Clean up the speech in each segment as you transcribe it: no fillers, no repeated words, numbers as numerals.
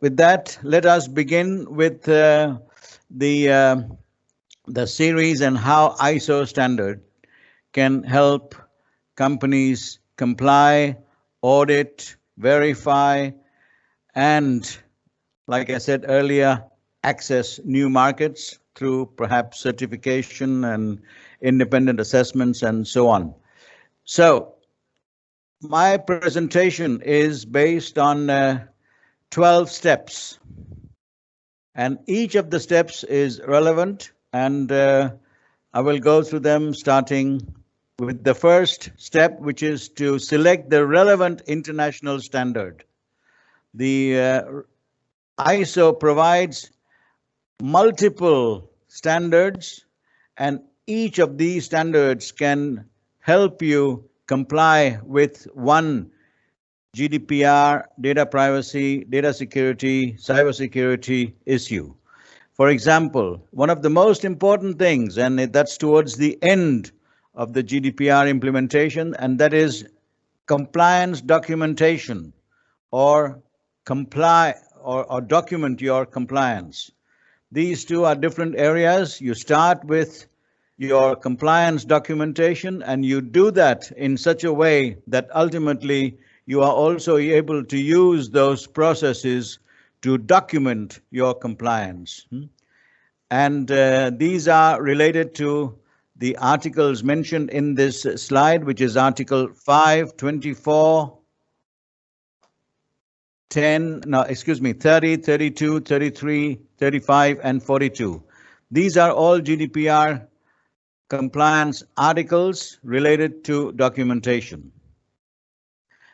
with that, let us begin with the series and how ISO standard can help companies comply, audit, verify, and, like I said earlier, access new markets through perhaps certification and independent assessments and so on. So my presentation is based on 12 steps, and each of the steps is relevant, and I will go through them starting with the first step, which is to select the relevant international standard. The ISO provides multiple standards, and each of these standards can help you comply with one GDPR, data privacy, data security, cybersecurity issue. For example, one of the most important things, and that's towards the end of the GDPR implementation, and that is compliance documentation, or document your compliance. These two are different areas. You start with your compliance documentation, and you do that in such a way that ultimately you are also able to use those processes to document your compliance. And these are related to the articles mentioned in this slide, which is Article 5, 24, 30, 32, 33, 35, and 42. These are all GDPR compliance articles related to documentation.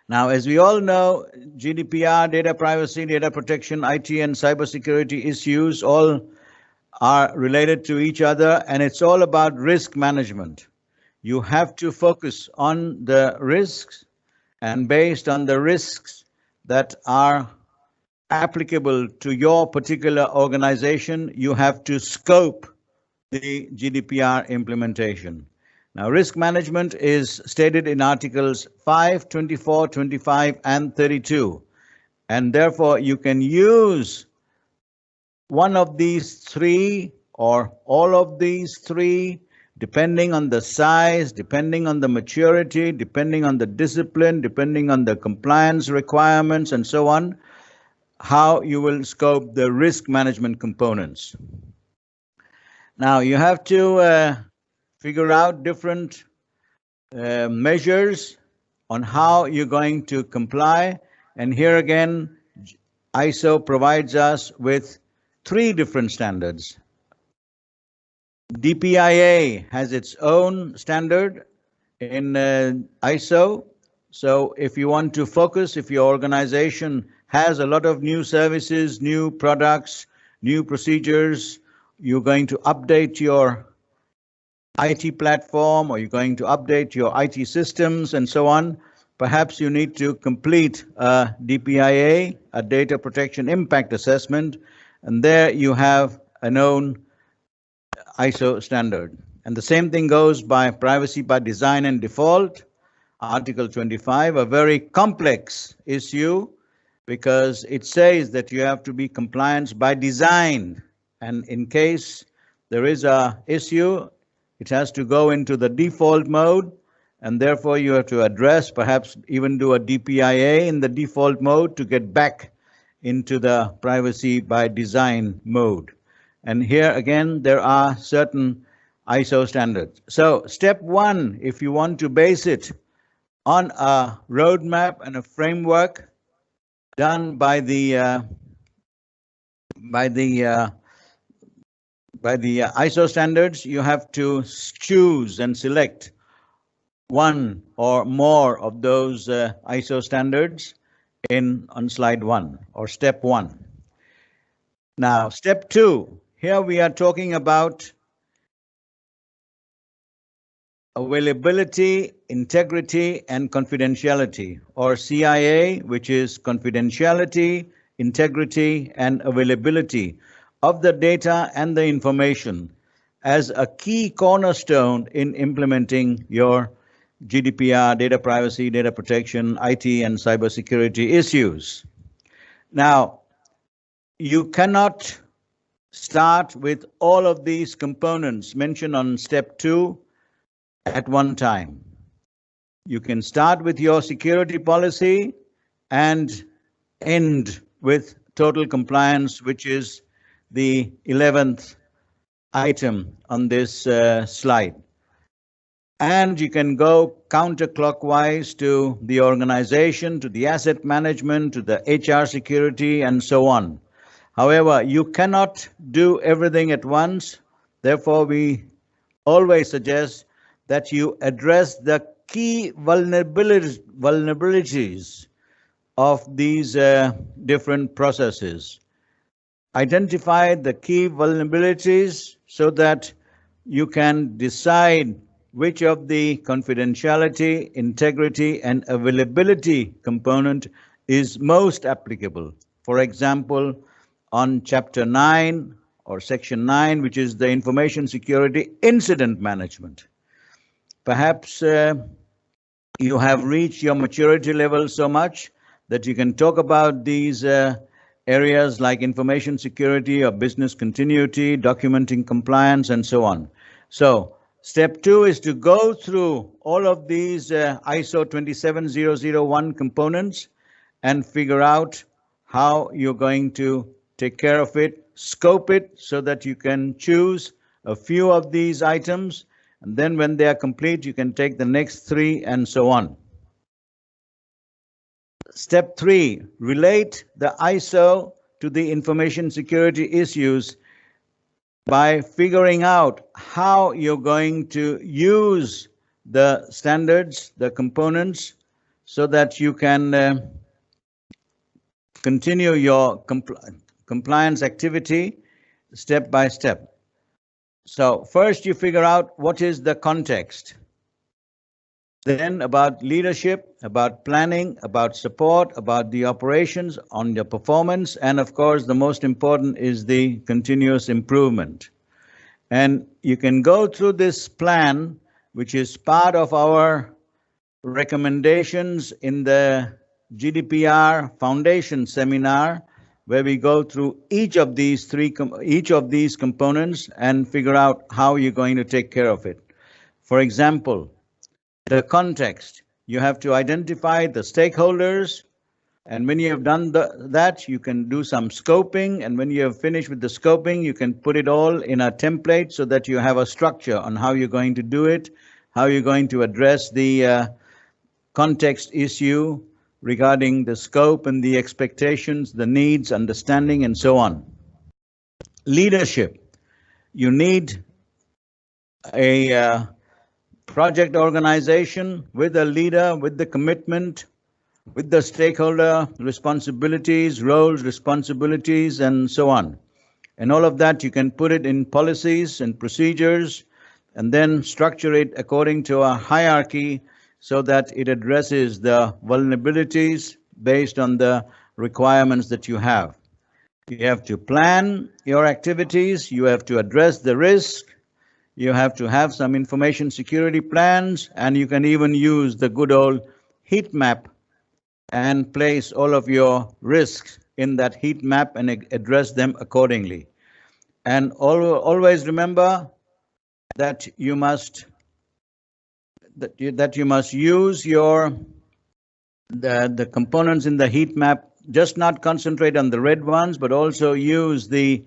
Now, as we all know, GDPR, data privacy, data protection, IT, and cybersecurity issues all are related to each other, and it's all about risk management. You have to focus on the risks, and based on the risks that are applicable to your particular organization, you have to scope the GDPR implementation. Now, risk management is stated in Articles 5, 24, 25, and 32. And therefore, you can use one of these three or all of these three, depending on the size, depending on the maturity, depending on the discipline, depending on the compliance requirements, and so on, how you will scope the risk management components. Now, you have to figure out different measures on how you're going to comply. And here again, ISO provides us with three different standards. DPIA has its own standard in ISO. So if you want to focus, if your organization has a lot of new services, new products, new procedures, you're going to update your IT platform, or you're going to update your IT systems and so on, perhaps you need to complete a DPIA, a data protection impact assessment, and there you have a known ISO standard. And the same thing goes by privacy by design and default, Article 25, a very complex issue because it says that you have to be compliant by design. And in case there is an issue, it has to go into the default mode, and therefore you have to address, perhaps even do a DPIA in the default mode to get back into the privacy by design mode. And here again, there are certain ISO standards. So step one, if you want to base it on a roadmap and a framework done by the ISO standards, you have to choose and select one or more of those ISO standards on slide 1 or step 1. Now, step 2, here we are talking about availability, integrity, and confidentiality, or CIA, which is confidentiality, integrity, and availability of the data and the information as a key cornerstone in implementing your GDPR, data privacy, data protection, IT, and cybersecurity issues. Now, You cannot start with all of these components mentioned on step 2 at one time. You can start with your security policy and end with total compliance, which is the 11th item on this slide. And you can go counterclockwise to the organization, to the asset management, to the HR security, and so on. However, you cannot do everything at once. Therefore, we always suggest that you address the key vulnerabilities of these different processes. Identify the key vulnerabilities so that you can decide which of the confidentiality, integrity, and availability component is most applicable. For example, on Chapter 9 or Section 9, which is the Information Security Incident Management. Perhaps you have reached your maturity level so much that you can talk about these areas like information security or business continuity, documenting compliance, and so on. So step 2 is to go through all of these ISO 27001 components and figure out how you're going to take care of it, scope it so that you can choose a few of these items, and then when they are complete, you can take the next 3 and so on. Step 3, relate the ISO to the information security issues by figuring out how you're going to use the standards, the components, so that you can continue your compliance activity step by step. So first you figure out what is the context. Then about leadership, about planning, about support, about the operations, on the performance, and of course the most important is the continuous improvement. And you can go through this plan, which is part of our recommendations in the GDPR Foundation seminar, where we go through each of these components and figure out how you're going to take care of it. For example, the context. You have to identify the stakeholders, and when you have done that, you can do some scoping, and when you have finished with the scoping, you can put it all in a template so that you have a structure on how you're going to do it, how you're going to address the context issue regarding the scope and the expectations, the needs, understanding, and so on. Leadership. You need a project organization with a leader, with the commitment, with the stakeholder responsibilities, roles, responsibilities, and so on. And all of that you can put it in policies and procedures and then structure it according to a hierarchy so that it addresses the vulnerabilities based on the requirements that you have. You have to plan your activities, you have to address the risk, you have to have some information security plans, and you can even use the good old heat map and place all of your risks in that heat map and address them accordingly. And always remember that you must use the components in the heat map. Just not concentrate on the red ones, but also use the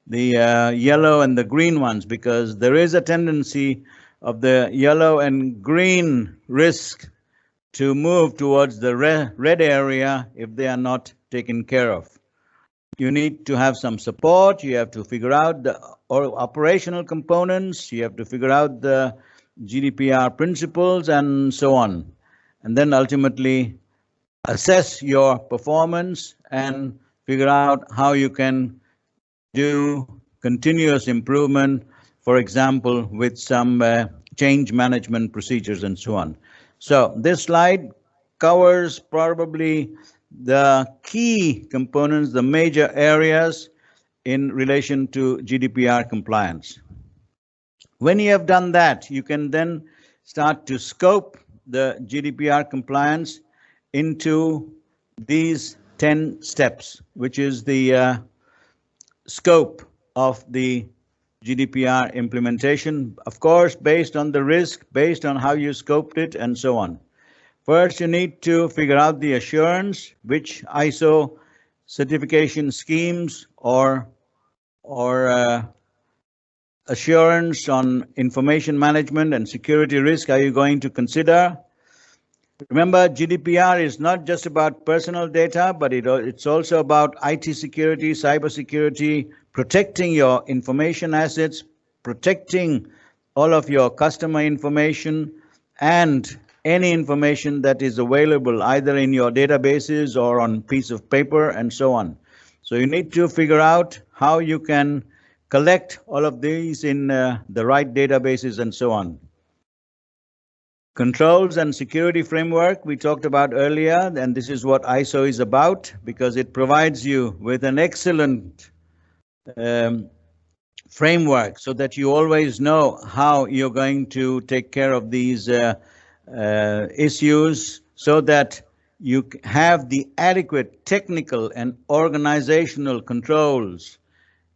yellow and the green ones, because there is a tendency of the yellow and green risk to move towards the red area if they are not taken care of. You need to have some support. You have to figure out the operational components. You have to figure out the GDPR principles and so on. And then ultimately assess your performance and figure out how you can do continuous improvement, for example, with some change management procedures and so on. So this slide covers probably the key components, the major areas in relation to GDPR compliance. When you have done that, you can then start to scope the GDPR compliance into these 10 steps, which is the scope of the GDPR implementation, of course, based on the risk, based on how you scoped it, and so on. First, you need to figure out the assurance, which ISO certification schemes or assurance on information management and security risk are you going to consider. Remember, GDPR is not just about personal data, but it's also about IT security, cybersecurity, protecting your information assets, protecting all of your customer information, and any information that is available either in your databases or on piece of paper and so on. So you need to figure out how you can collect all of these in the right databases and so on. Controls and security framework we talked about earlier, and this is what ISO is about because it provides you with an excellent framework so that you always know how you're going to take care of these issues so that you have the adequate technical and organizational controls.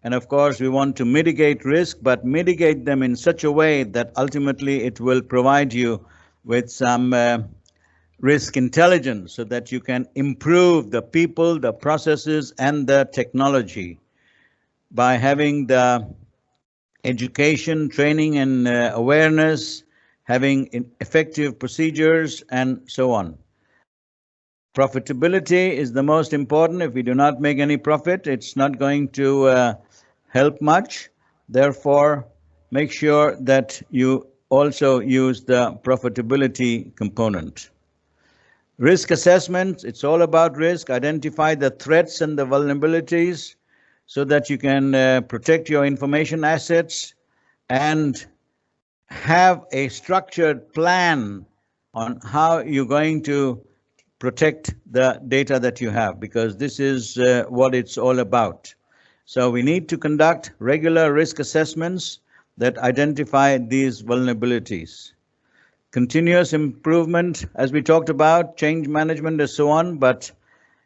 And of course, we want to mitigate risk, but mitigate them in such a way that ultimately it will provide you with some risk intelligence so that you can improve the people, the processes, and the technology by having the education, training, and awareness, having effective procedures, and so on. Profitability is the most important. If we do not make any profit, it's not going to help much. Therefore, make sure that you also use the profitability component. Risk assessment, it's all about risk. Identify the threats and the vulnerabilities so that you can protect your information assets and have a structured plan on how you're going to protect the data that you have, because this is what it's all about. So we need to conduct regular risk assessments that identify these vulnerabilities. Continuous improvement, as we talked about, change management and so on, but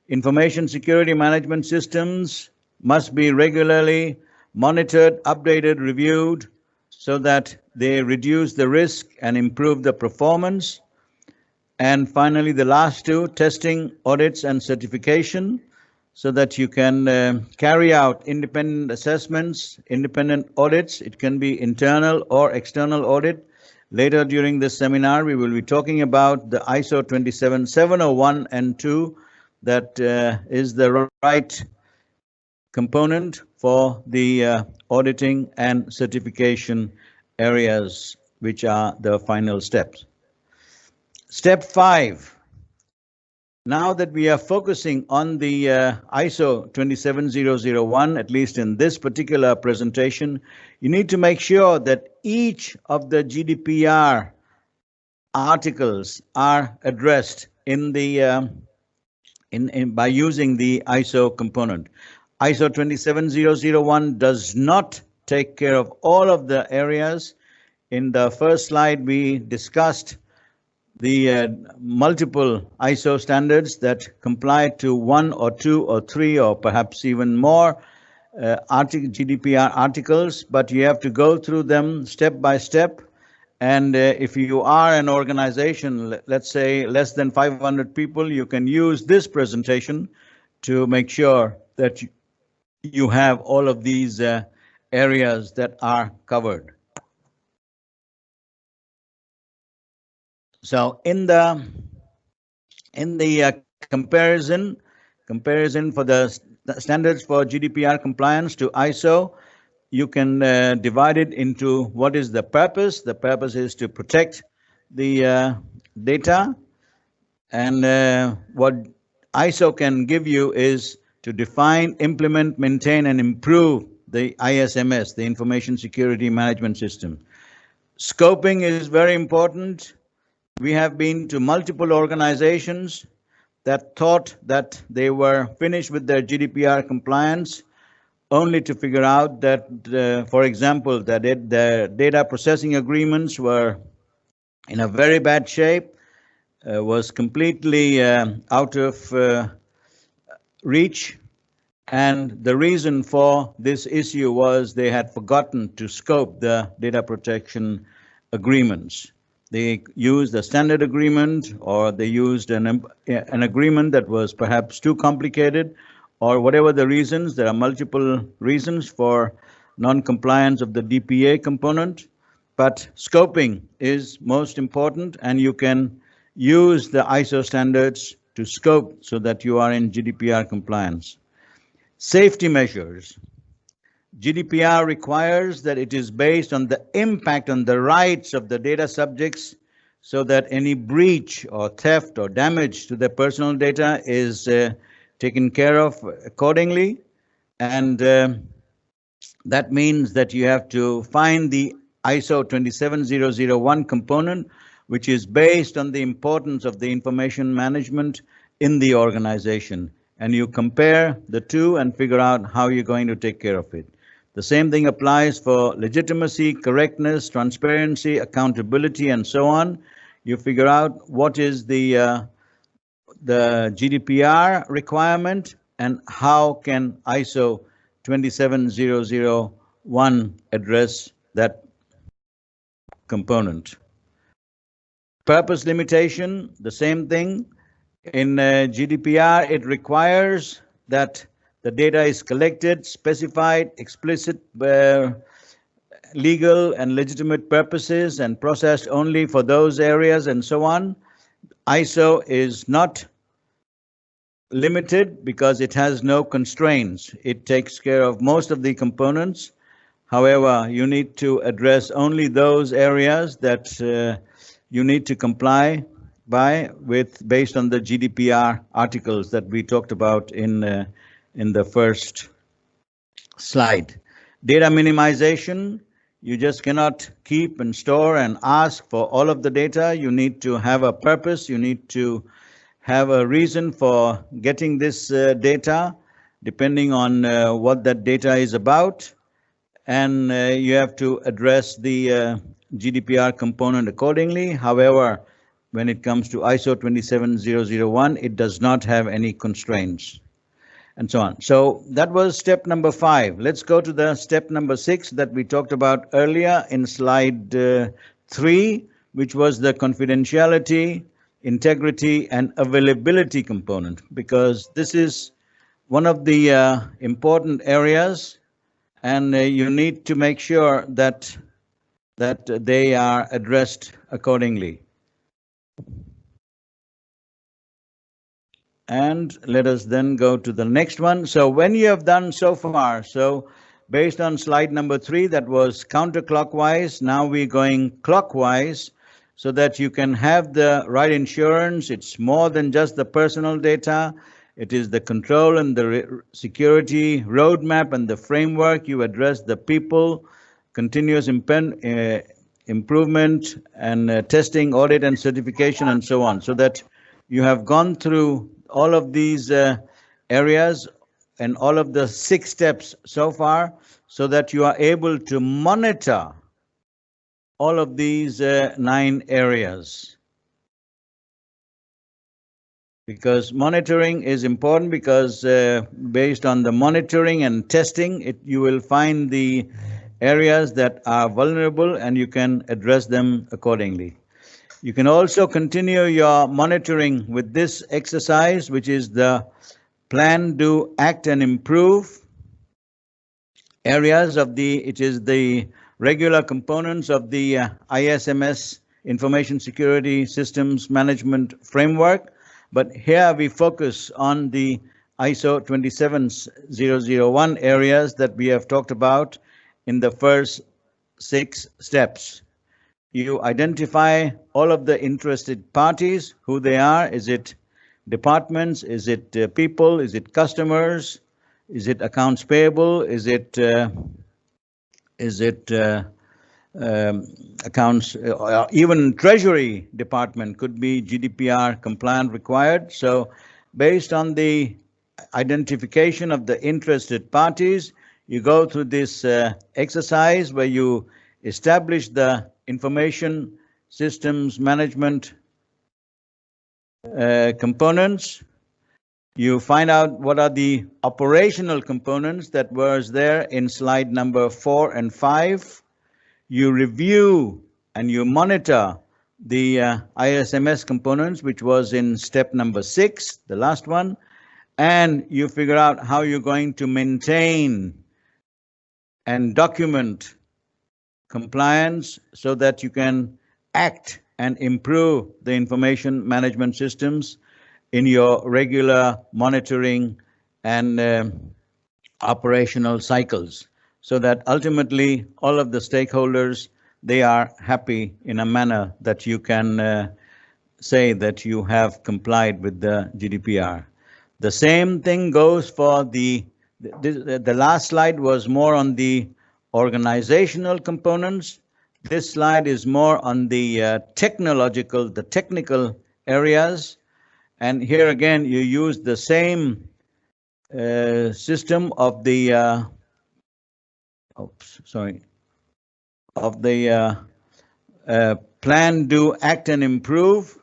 information security management systems must be regularly monitored, updated, reviewed, so that they reduce the risk and improve the performance. And finally, the last two, testing, audits, and certification, so that you can carry out independent assessments, independent audits. It can be internal or external audit. Later during this seminar, we will be talking about the ISO 27701 and 2, that is the right component for the auditing and certification areas, which are the final steps. Step 5. Now that we are focusing on the ISO 27001, at least in this particular presentation, you need to make sure that each of the GDPR articles are addressed in the by using the ISO component. ISO 27001 does not take care of all of the areas. In the first slide, we discussed the multiple ISO standards that comply to 1 or 2 or 3 or perhaps even more GDPR articles, but you have to go through them step by step. And if you are an organization, let's say less than 500 people, you can use this presentation to make sure that you have all of these areas that are covered. So in the comparison for the standards for GDPR compliance to ISO, you can divide it into what is the purpose. The purpose is to protect the data, and what ISO can give you is to define, implement, maintain, and improve the ISMS, the Information Security Management System. Scoping is very important. We have been to multiple organizations that thought that they were finished with their GDPR compliance, only to figure out that, for example, that the data processing agreements were in a very bad shape, was completely out of reach, And the reason for this issue was they had forgotten to scope the data protection agreements. They used a standard agreement, or they used an agreement that was perhaps too complicated, or whatever the reasons. There are multiple reasons for non-compliance of the DPA component, but scoping is most important, and you can use the ISO standards to scope so that you are in GDPR compliance. Safety measures. GDPR requires that it is based on the impact on the rights of the data subjects, so that any breach or theft or damage to their personal data is taken care of accordingly. And that means that you have to find the ISO 27001 component, which is based on the importance of the information management in the organization. And you compare the two and figure out how you're going to take care of it. The same thing applies for legitimacy, correctness, transparency, accountability, and so on. You figure out what is the GDPR requirement and how can ISO 27001 address that component. Purpose limitation, the same thing. In GDPR, it requires that the data is collected, specified, explicit, legal and legitimate purposes, and processed only for those areas, and so on. ISO is not limited because it has no constraints. It takes care of most of the components. However, you need to address only those areas that you need to comply with based on the GDPR articles that we talked about in the first slide. Data minimization, you just cannot keep and store and ask for all of the data. You need to have a purpose. You need to have a reason for getting this data, depending on what that data is about. And you have to address the GDPR component accordingly. However, when it comes to ISO 27001, it does not have any constraints, and so on. So that was step number 5. Let's go to the step number 6 that we talked about earlier in slide 3, which was the confidentiality, integrity, and availability component, because this is one of the important areas, and you need to make sure that they are addressed accordingly. And let us then go to the next one. So when you have done so far, so based on slide number 3, that was counterclockwise, now we're going clockwise so that you can have the right insurance. It's more than just the personal data. It is the control and the security roadmap and the framework. You address the people, continuous improvement and testing, audit and certification, and so on, so that you have gone through all of these areas and all of the 6 steps so far, so that you are able to monitor all of these 9 areas. Because monitoring is important, because based on the monitoring and testing, you will find the areas that are vulnerable and you can address them accordingly. You can also continue your monitoring with this exercise, which is the plan, do, act, and improve areas of it is the regular components of the ISMS, Information Security Systems Management Framework. But here we focus on the ISO 27001 areas that we have talked about in the first 6 steps. You identify all of the interested parties, who they are. Is it departments? Is it people? Is it customers? Is it accounts payable? Is it accounts, even treasury department could be GDPR compliant required. So based on the identification of the interested parties, you go through this exercise where you establish the information systems management components. You find out what are the operational components that was there in slide number 4 and 5. You review and you monitor the ISMS components, which was in step number 6, the last one, and you figure out how you're going to maintain and document compliance so that you can act and improve the information management systems in your regular monitoring and operational cycles, so that ultimately all of the stakeholders, they are happy in a manner that you can say that you have complied with the GDPR. The same thing goes for the last slide was more on the organizational components. This slide is more on the technical areas. And here again, you use the same system of the plan, do, act, and improve.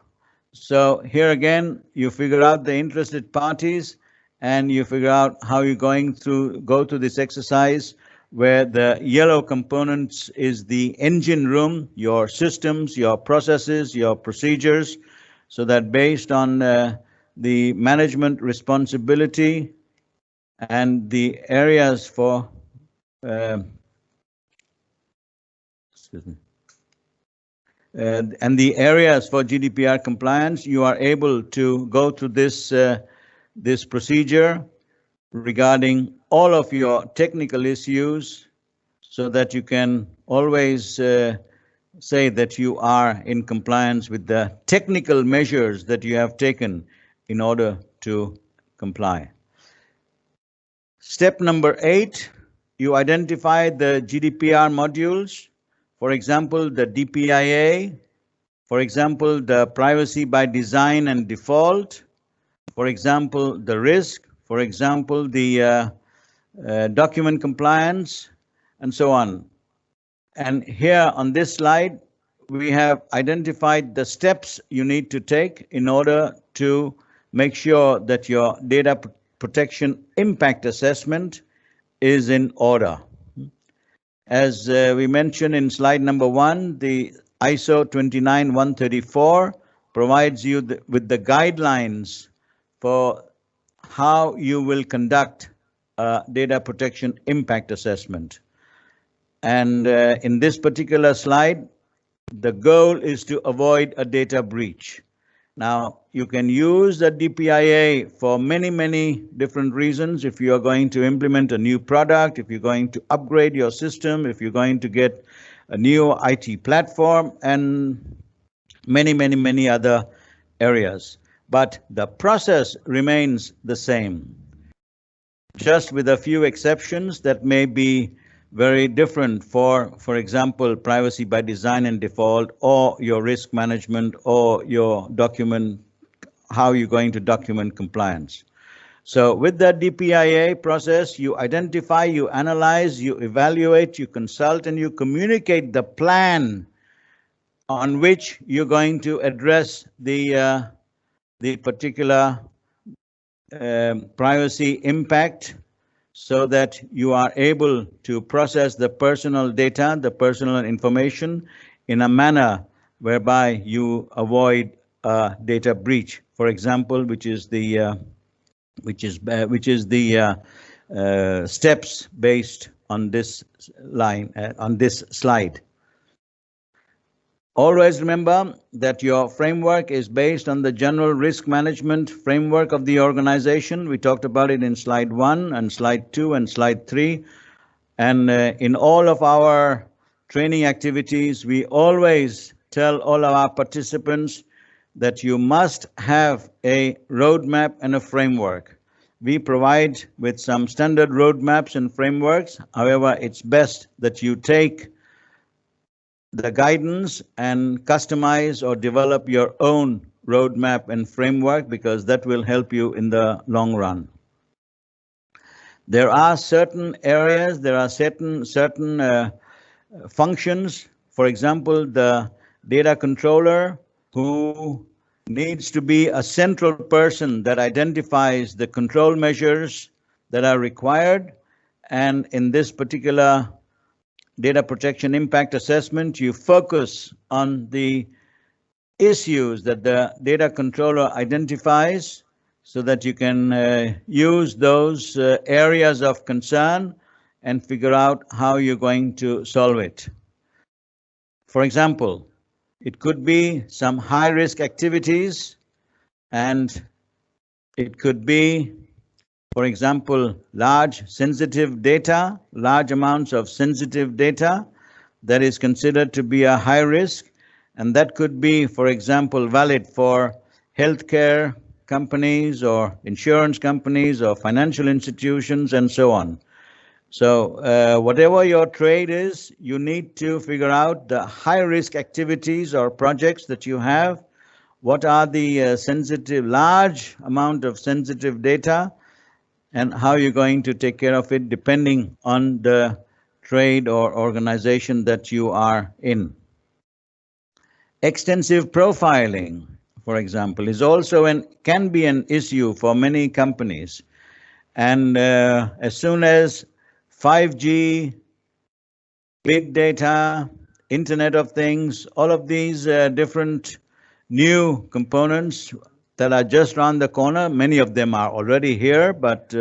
So here again, you figure out the interested parties, and you figure out how you're going to go through this exercise, where the yellow components is the engine room, your systems, your processes, your procedures, so that based on the management responsibility and the areas for and the areas for GDPR compliance, you are able to go through this procedure regarding all of your technical issues, so that you can always say that you are in compliance with the technical measures that you have taken in order to comply. Step number 8, you identify the GDPR modules. For example, the DPIA, for example, the privacy by design and default, for example, the risk, for example, the document compliance, and so on. And here on this slide, we have identified the steps you need to take in order to make sure that your data protection impact assessment is in order. As we mentioned in slide number 1, the ISO 29134 provides you with the guidelines for how you will conduct a data protection impact assessment. And in this particular slide, the goal is to avoid a data breach. Now, you can use the DPIA for many different reasons. If you are going to implement a new product, if you're going to upgrade your system, if you're going to get a new IT platform, and many other areas. But the process remains the same, just with a few exceptions that may be very different for example, privacy by design and default, or your risk management, or your document, how you're going to document compliance. So with the DPIA process, you identify, you analyze, you evaluate, you consult, and you communicate the plan on which you're going to address the particular privacy impact, so that you are able to process the personal data, the personal information, in a manner whereby you avoid a data breach, for example, which is the steps based on this line on this slide. Always remember that your framework is based on the general risk management framework of the organization. We talked about it in slide 1 and slide 2 and slide 3. And in all of our training activities, we always tell all of our participants that you must have a roadmap and a framework. We provide with some standard roadmaps and frameworks. However, it's best that you take the guidance and customize or develop your own roadmap and framework, because that will help you in the long run. There are certain areas, there are certain functions. For example, the data controller who needs to be a central person that identifies the control measures that are required. And in this particular data protection impact assessment, you focus on the issues that the data controller identifies so that you can use those areas of concern and figure out how you're going to solve it. For example, it could be some high-risk activities, and it could be, for example, large sensitive data, large amounts of sensitive data that is considered to be a high risk. And that could be, for example, valid for healthcare companies or insurance companies or financial institutions and so on. So whatever your trade is, you need to figure out the high-risk activities or projects that you have. What are the large amount of sensitive data, and how you're going to take care of it depending on the trade or organization that you are in. Extensive profiling, for example, is also can be an issue for many companies. And as soon as 5G, big data, Internet of Things, all of these different new components that are just around the corner, many of them are already here, but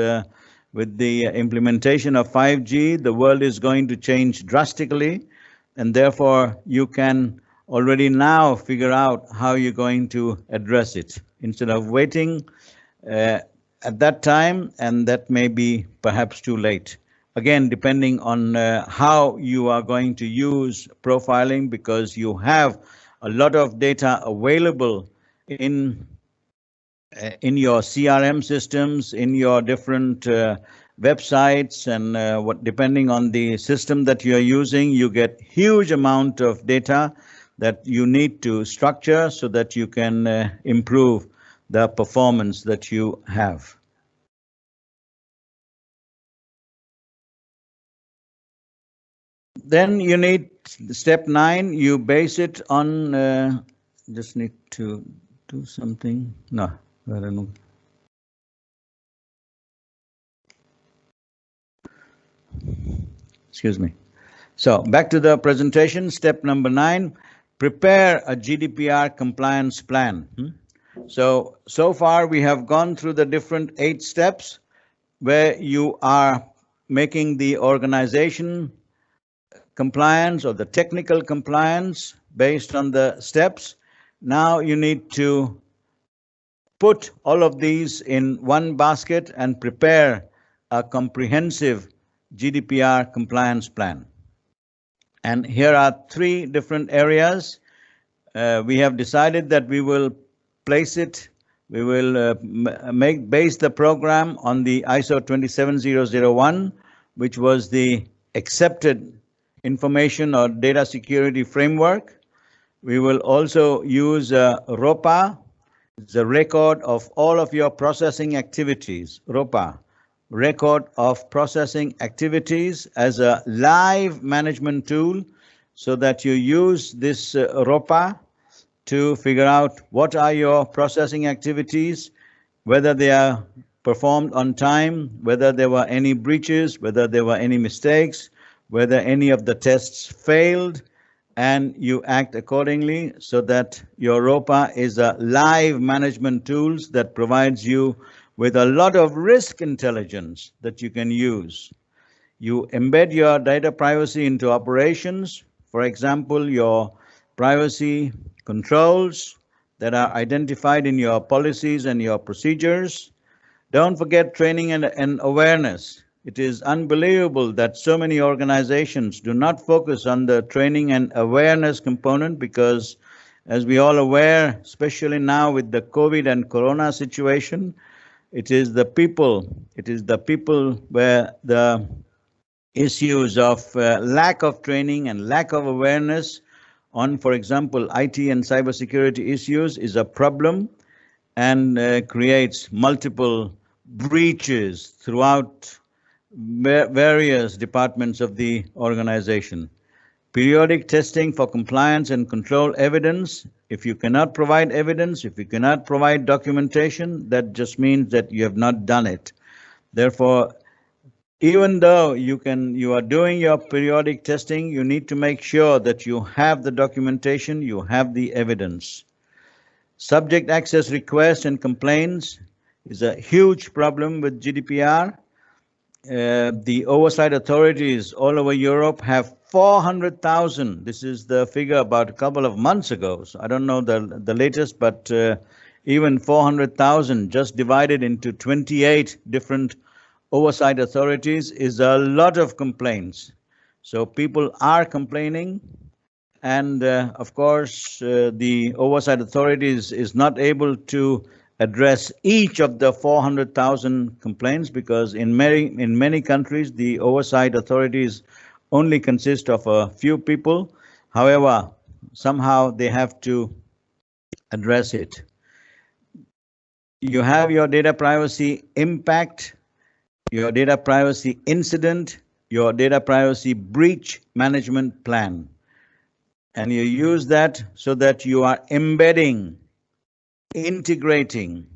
with the implementation of 5G, the world is going to change drastically, and therefore you can already now figure out how you're going to address it instead of waiting at that time, and that may be perhaps too late. Again, depending on how you are going to use profiling, because you have a lot of data available in your CRM systems, in your different websites, and depending on the system that you are using, you get huge amount of data that you need to structure so that you can improve the performance that you have. Then you need step 9, you base it on, just need to do something. No, I don't know. Excuse me. So back to the presentation, step number 9, prepare a GDPR compliance plan. So far we have gone through the different 8 steps where you are making the organization compliance or the technical compliance based on the steps. Now you need to put all of these in one basket and prepare a comprehensive GDPR compliance plan. And here are 3 different areas. We have decided that we will place it, we will base the program on the ISO 27001, which was the accepted information or data security framework. We will also use ROPA, the record of all of your processing activities, ROPA, record of processing activities, as a live management tool, so that you use this ROPA to figure out what are your processing activities, whether they are performed on time, whether there were any breaches, whether there were any mistakes, whether any of the tests failed, and you act accordingly so that your ROPA is a live management tools that provides you with a lot of risk intelligence that you can use. You embed your data privacy into operations. For example, your privacy controls that are identified in your policies and your procedures. Don't forget training and awareness. It is unbelievable that so many organizations do not focus on the training and awareness component, because as we all aware, especially now with the COVID and Corona situation, it is the people where the issues of lack of training and lack of awareness on, for example, IT and cybersecurity issues is a problem, and creates multiple breaches throughout various departments of the organization. Periodic testing for compliance and control evidence. If you cannot provide evidence, if you cannot provide documentation, that just means that you have not done it. Therefore, even though you are doing your periodic testing, you need to make sure that you have the documentation, you have the evidence. Subject access requests and complaints is a huge problem with GDPR. The oversight authorities all over Europe have 400,000. This is the figure about a couple of months ago. So I don't know the latest, but even 400,000 just divided into 28 different oversight authorities is a lot of complaints. So people are complaining, and of course the oversight authorities is not able to address each of the 400,000 complaints, because in many countries the oversight authorities only consist of a few people. However, somehow they have to address it. You have your data privacy impact, your data privacy incident, your data privacy breach management plan. And you use that so that you are embedding, integrating,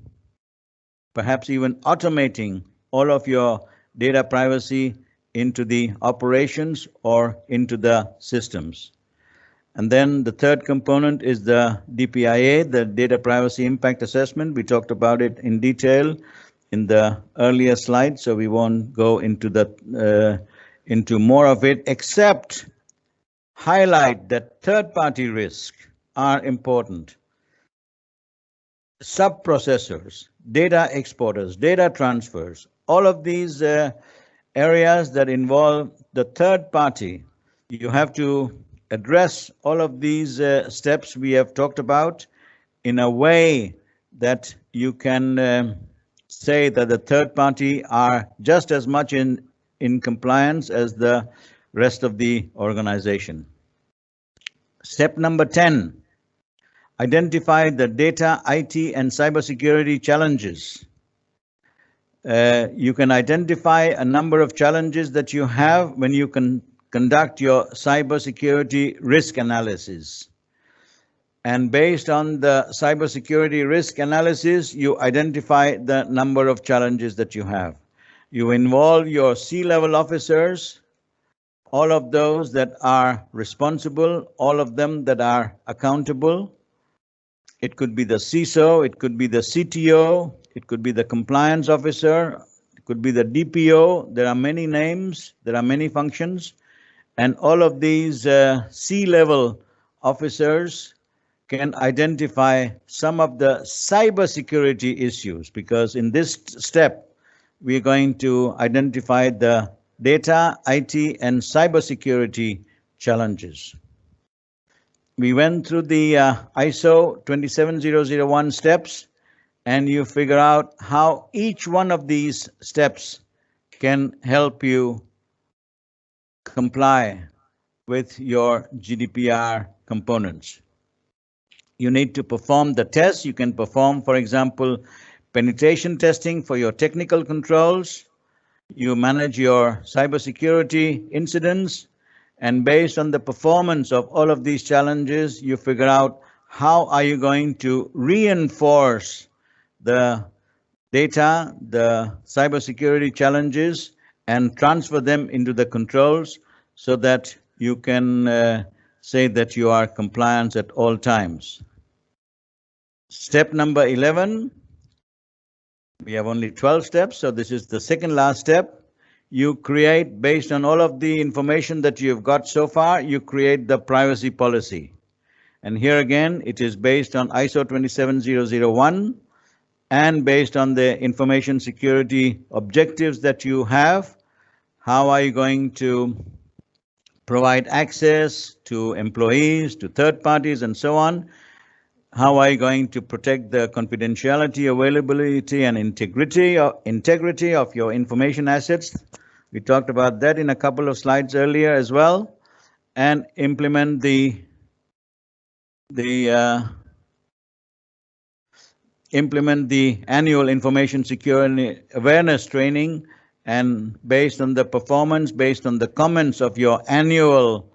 perhaps even automating all of your data privacy into the operations or into the systems. And then the third component is the DPIA, the Data Privacy Impact Assessment. We talked about it in detail in the earlier slide, so we won't go into more of it, except highlight that third-party risks are important. Sub-processors, data exporters, data transfers, all of these areas that involve the third party, you have to address all of these steps we have talked about in a way that you can say that the third party are just as much in compliance as the rest of the organization. Step number 10. Identify the data, IT, and cybersecurity challenges. You can identify a number of challenges that you have when you can conduct your cybersecurity risk analysis. And based on the cybersecurity risk analysis, you identify the number of challenges that you have. You involve your C-level officers, all of those that are responsible, all of them that are accountable. It could be the CISO, it could be the CTO, it could be the compliance officer, it could be the DPO. There are many names, there are many functions, and all of these C-level officers can identify some of the cybersecurity issues, because in this step, we're going to identify the data, IT, and cybersecurity challenges. We went through the ISO 27001 steps, and you figure out how each one of these steps can help you comply with your GDPR components. You need to perform the tests. You can perform, for example, penetration testing for your technical controls. You manage your cybersecurity incidents, and based on the performance of all of these challenges, you figure out how are you going to reinforce the data, the cybersecurity challenges, and transfer them into the controls so that you can say that you are compliant at all times. Step number 11. We have only 12 steps, so this is the second last step. You create, based on all of the information that you've got so far, you create the privacy policy. And here again, it is based on ISO 27001 and based on the information security objectives that you have. How are you going to provide access to employees, to third parties, and so on? How are you going to protect the confidentiality, availability, and integrity of your information assets? We talked about that in a couple of slides earlier as well. And implement the annual information security awareness training, and based on the performance, based on the comments of your annual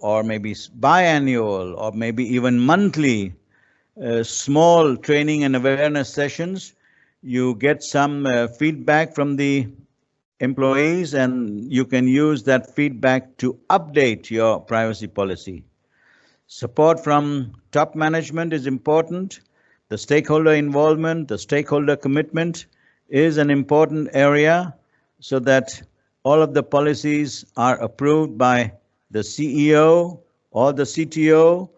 or maybe biannual, or maybe even monthly small training and awareness sessions, you get some feedback from the employees, and you can use that feedback to update your privacy policy. Support from top management is important. The stakeholder involvement, the stakeholder commitment is an important area, so that all of the policies are approved by the CEO or the CTO.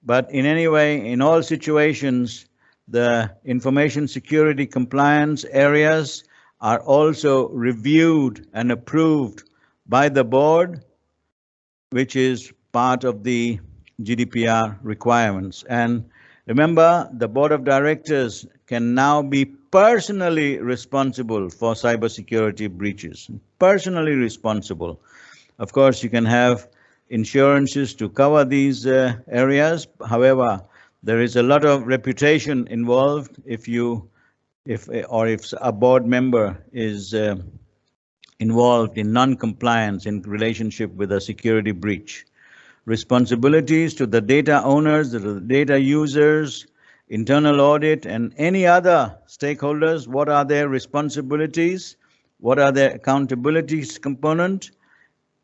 But in any way, in all situations, the information security compliance areas are also reviewed and approved by the board, which is part of the GDPR requirements. And remember, the board of directors can now be personally responsible for cybersecurity breaches. Personally responsible. Of course, you can have insurances to cover these areas. However, there is a lot of reputation involved if a board member is involved in non-compliance in relationship with a security breach. Responsibilities to the data owners, the data users, internal audit, and any other stakeholders. What are their responsibilities? What are their accountabilities component?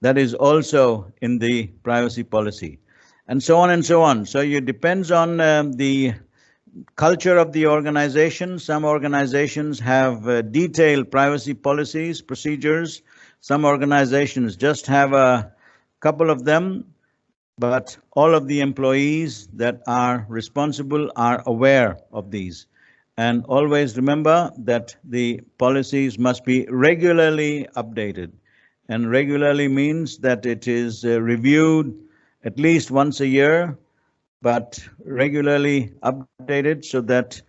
That is also in the privacy policy, and so on and so on. So it depends on the culture of the organization. Some organizations have detailed privacy policies, procedures. Some organizations just have a couple of them, but all of the employees that are responsible are aware of these. And always remember that the policies must be regularly updated. And regularly means that it is reviewed at least once a year, but regularly updated, so that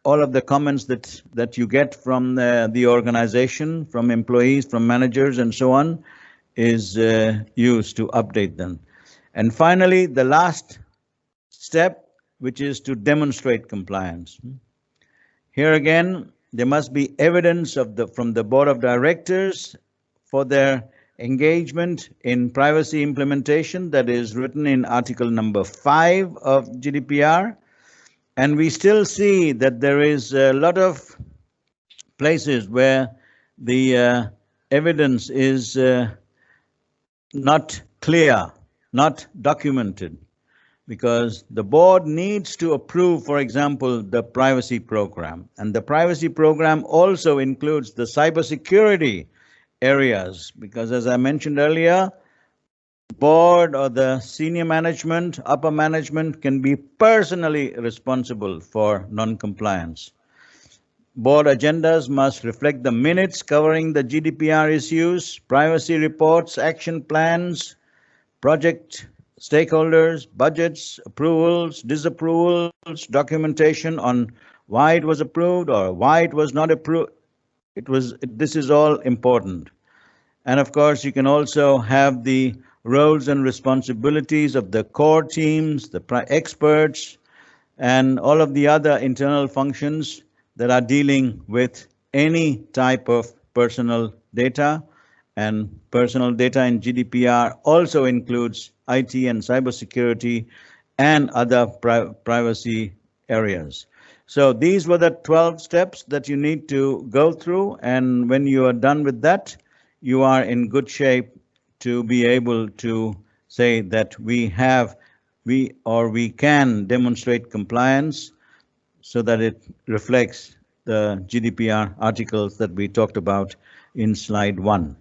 all of the comments that you get from the organization, from employees, from managers, and so on, is used to update them. And finally, the last step, which is to demonstrate compliance. Here again, there must be evidence from the board of directors for their engagement in privacy implementation, that is written in article number 5 of GDPR. And we still see that there is a lot of places where the evidence is not clear, not documented, because the board needs to approve, for example, the privacy program. And the privacy program also includes the cybersecurity areas, because as I mentioned earlier, board or the senior management, upper management can be personally responsible for non-compliance. Board agendas must reflect the minutes covering the GDPR issues, privacy reports, action plans, project stakeholders, budgets, approvals, disapprovals, documentation on why it was approved or why it was not approved. This is all important. And of course, you can also have the roles and responsibilities of the core teams, the experts, and all of the other internal functions that are dealing with any type of personal data. And personal data in GDPR also includes IT and cybersecurity and other privacy areas. So these were the 12 steps that you need to go through, and when you are done with that, you are in good shape to be able to say that we can demonstrate compliance, so that it reflects the GDPR articles that we talked about in slide 1.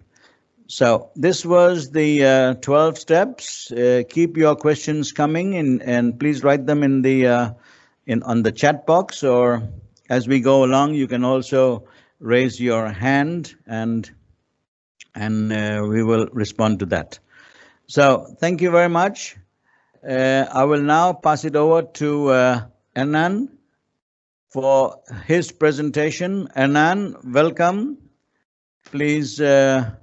So this was the 12 steps. Keep your questions coming, and please write them in the on the chat box, or as we go along, you can also raise your hand, and we will respond to that. So thank you very much. I will now pass it over to Anand for his presentation. Anand, welcome. Please unmute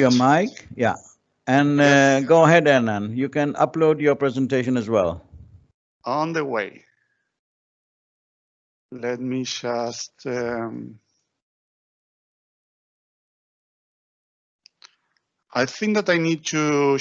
your mic. Yeah. And yes. Go ahead, Anand. You can upload your presentation as well. On the way. Let me just I think that I need to